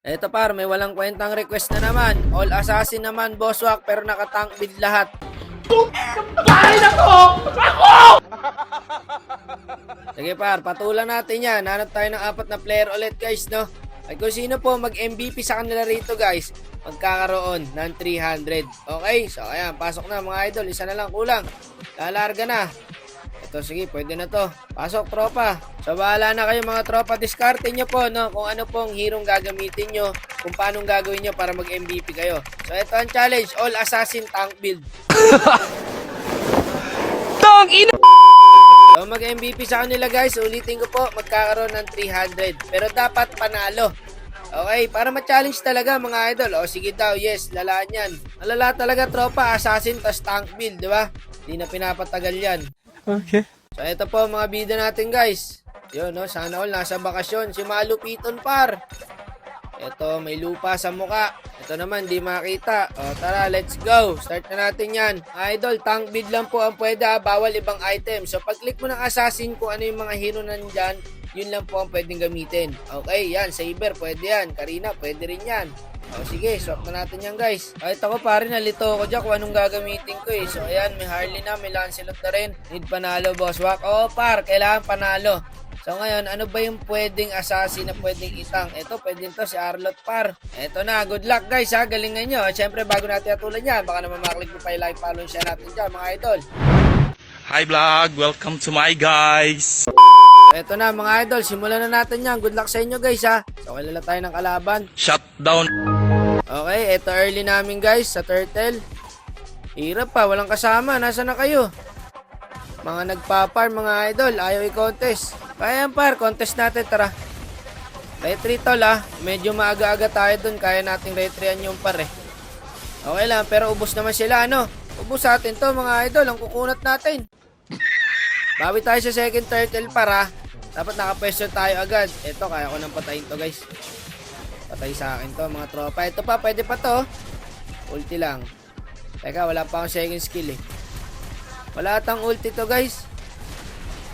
Eto par, may walang kwentang request na naman. All assassin naman, bosswak, pero naka-tank build lahat. Bahay na to! Sige par, patulan natin yan. Hanap tayo ng 4 na player ulit guys, no? At kung sino po mag-MVP sa kanila rito guys, magkakaroon ng 300. Okay, so ayan, pasok na mga idol. Isa na lang kulang. Lalarga na. Ito, sige, pwede na to. Pasok, tropa. So, bahala na kayo mga tropa. Discarte nyo po, no? Kung ano pong hero gagamitin nyo. Kung paano gagawin nyo para mag-MVP kayo. So, ito ang challenge. All Assassin Tank Build. Tang ina! So, mag-MVP sa kanila guys. Ulitin ko po, magkakaroon ng 300. Pero dapat panalo. Okay, para ma-challenge talaga mga idol. O, sige daw, yes, lalaan yan. Malala talaga tropa, Assassin tas Tank Build, di ba? Hindi na pinapatagal yan. Okay. So, ito po mga bida natin guys. Yun, no? Sana all nasa bakasyon. Si Malupiton par. Ito, may lupa sa muka. Ito naman, di makita. O, tara, let's go. Start na natin yan. Idol, tank build lang po ang pwede. Bawal ibang item. So, pag-click mo ng assassin kung ano yung mga hero nandyan, yun lang po ang pwedeng gamitin. Okay, yan. Saber, pwede yan. Karina, pwede rin yan. O sige, swap na natin yan guys. Kahit ako pare, nalito ako dyan kung anong gagamitin ko eh. So ayan, may Harley na, may Lancelot na rin. Need panalo boss wak. Oo par, kailangan panalo. So ngayon, ano ba yung pwedeng assassin na pwedeng itang? Ito, pwedeng to si Arlot par. Ito na, good luck guys ha, galingan nyo. At syempre bago natin atulan yan, baka naman maklik mo pa yung like, follow, share natin dyan mga idol. Hi vlog, welcome to my guys. Ito na mga idol, simulan na natin yan. Good luck sa inyo guys ha. So kilala tayo ng kalaban. Shutdown. Okay, ito early namin guys sa turtle. Hirap pa, walang kasama. Nasaan na kayo? Mga nagpa-farm mga idol, ayaw i-contest. Kaya yan par, contest natin, tara. Retry tol ah, medyo maaga-aga tayo dun. Kaya nating retryan yung par eh. Okay lang, pero ubos naman sila ano. Ubos sa atin to mga idol, ang kukunat natin. Bawi tayo sa second turtle para. Dapat nakapwesto tayo agad. Ito, kaya ko nang patayin to guys. Patay sa akin to mga tropa. Ito pa, pwede pa to. Ulti lang. Teka, wala pa akong second skill eh. Wala atang ulti to guys.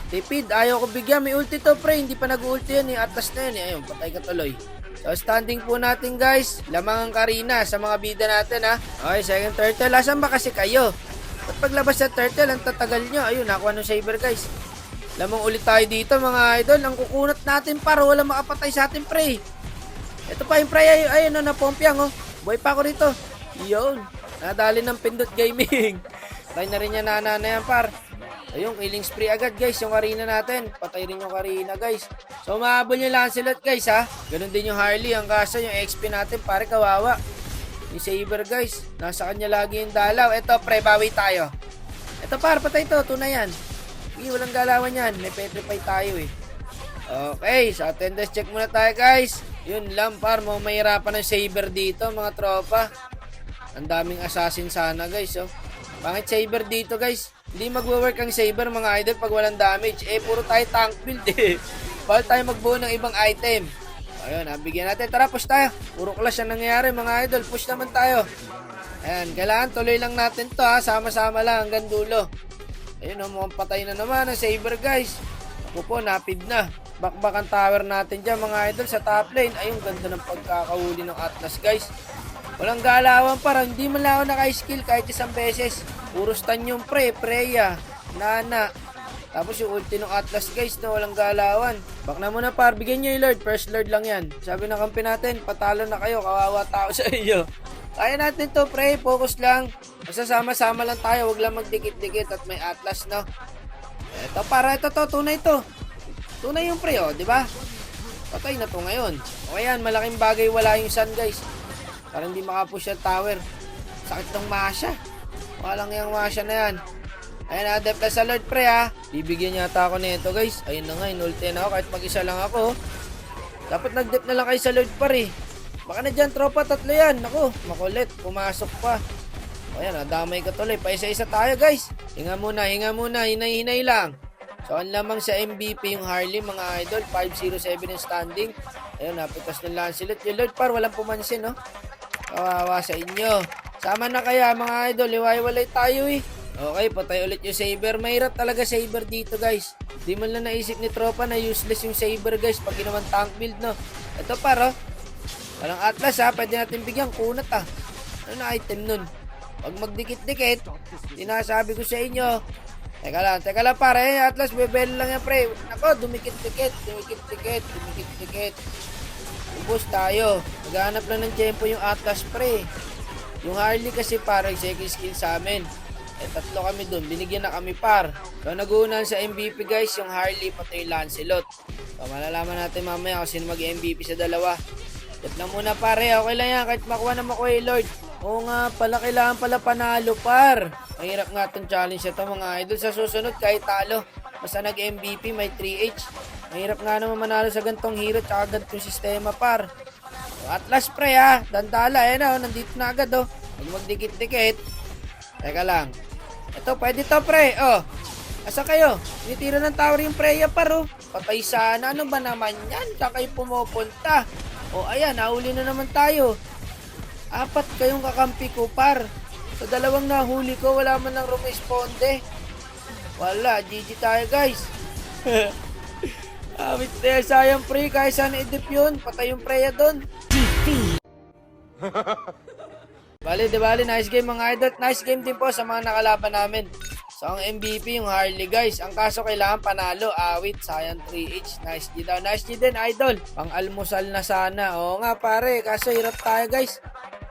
Tipid, ayaw ko bigyan. May ulti to pre, hindi pa nag-ulti yan eh. Atlas na yan eh. Ayun, patay ka tuloy. So standing po natin guys. Lamang ang Karina sa mga bida natin ha. Okay, second turtle. Asan ba kasi kayo? At paglabas sa turtle, ang tatagal nyo. Ayun, nakuha ng saber guys. Lamang ulit tayo dito mga idol. Ang kukunat natin para wala makapatay sa atin pre. Ito pa yung pre, ayun na pompyang oh. Buhay pa ako rito. Yun. Nadali ng Pindot Gaming. Patay na rin niya na yan par. Ayun, killing spree agad guys yung Karina natin. Patay rin yung Karina guys. So mahabol yung Lancelot guys ha. Ganun din yung Harley. Ang kaso yung XP natin pare kawawa. Yung Saber guys. Nasa kanya lagi yung dalaw. Ito pre, bawi tayo. Ito par, patay to. Tunay yan. Walang galawan yan. May petrify tayo eh. Okay, sa attendance check muna tayo guys. Yun lang par, mahirapan ng saber dito mga tropa. Ang daming assassin sana guys oh. Bakit saber dito guys? Hindi magwo-work ang saber mga idol pag walang damage. Eh puro tayo tank build eh. Bawal tayo magbuo ng ibang item. Ayun, bigyan natin. Tara, push tayo. Puro clash ang nangyayari mga idol. Push naman tayo. Ayan, kailangan tuloy lang natin to ha. Sama-sama lang hanggang dulo. Ayun oh, mukhang patay na naman ang saber guys. Ako po, napid na. Bakbakan tower natin dyan mga idol sa top lane. Ayun, ganda ng pagkakahuli ng Atlas guys. Walang galawan para. Hindi man lang ako naka-skill kahit isang beses. Puro stun yung Freya, Nana. Tapos yung ulti ng Atlas guys na walang galawan. Back na muna par, bigyan nyo yung Lord. First Lord lang yan. Sabi ng kampi natin, patalo na kayo. Kawawa tao sa iyo. Kaya natin to pre, focus lang. Masasama-sama lang tayo. Huwag lang magdikit-dikit at may Atlas no. Ito para, ito to, tunay to. Tunay yung pre, oh, di ba? Patay na to ngayon. O ayan, malaking bagay wala yung sun, guys. Parang hindi makapush yung tower. Sakit ng Masha. Walang yung Masha na yan. Ayan, adept na sa Lord, pre, ha. Bibigyan yata ako nito, guys. Ayun na nga, inulti na ako. Kahit mag-isa lang ako. Dapat nag-dep na lang kayo sa Lord, pare. Baka na dyan, tropa, tatlo yan. Naku, makulit. Pumasok pa. O ayan, damay ka tuloy. Paisa-isa tayo, guys. Hinga muna. Hinay-hinay lang. So, ang lamang sa MVP yung Harley, mga idol. 507 yung standing. Ayun, napitas ng Lancelot. Yung Lord par, walang pumansin, no? Kawawa sa inyo. Sama na kaya, mga idol. Iwaiwalay tayo, eh. Okay, patay ulit yung Saber. Mahirap talaga Saber dito, guys. Di man lang naisip ni tropa na useless yung Saber, guys. Pag ginawang tank build, no? Ito par, oh. Walang Atlas ha, pwede natin bigyan. Kunat ah. Ano na item nun? Pag magdikit-dikit, sinasabi ko sa inyo. Teka lang pare, Atlas, bebel lang yan pre. Nako, dumikit-dikit. Ubus tayo. Naghahanap lang ng tempo yung Atlas pre. Yung Harley kasi parang second skill sa amin. Tatlo kami dun, binigyan na kami par. So nag-uunan sa MVP guys, yung Harley pati yung Lancelot. So malalaman natin mamaya kung sino mag-MVP sa dalawa. Tip lang muna pare, okay lang yan kahit makuha na makuha yung Lord. Oo nga pala, kailangan pala panalo par. Mahirap nga itong challenge ito mga idol. Sa susunod kahit talo, basta nag-MVP may 3H. Mahirap nga naman manalo sa gantong hero tsaka gantong sistema par. So, Atlas pre ha, dandala nandito na agad Pag magdikit-dikit. Teka lang. Ito, pwede to pre. Asa kayo? Tinitira ng tower yung Freya par Patay sana. Ano ba naman yan? Saan kayo pumupunta? Ayan, nahuli na naman tayo. 4 kayong kakampi ko par. Sa 2 nahuli ko, wala man lang rumesponde. Wala, GG tayo guys. Sayang pre, kaya sana idip yun. Patay yung Freya doon. Bali, nice game mga idol. Nice game din po sa mga nakalaban namin. So, ang MVP yung Harley guys. Ang kaso kailangan panalo. Awit, sayang 3H. Nice G daw. Nice G din idol. Pang-almusal na sana. Oo nga pare, kaso hirap tayo guys.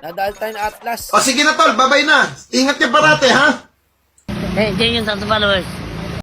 Nadal tayo ng Atlas. O sige na tol, babay na. Ingat ka parate ha. Hey, ganyan sa followers.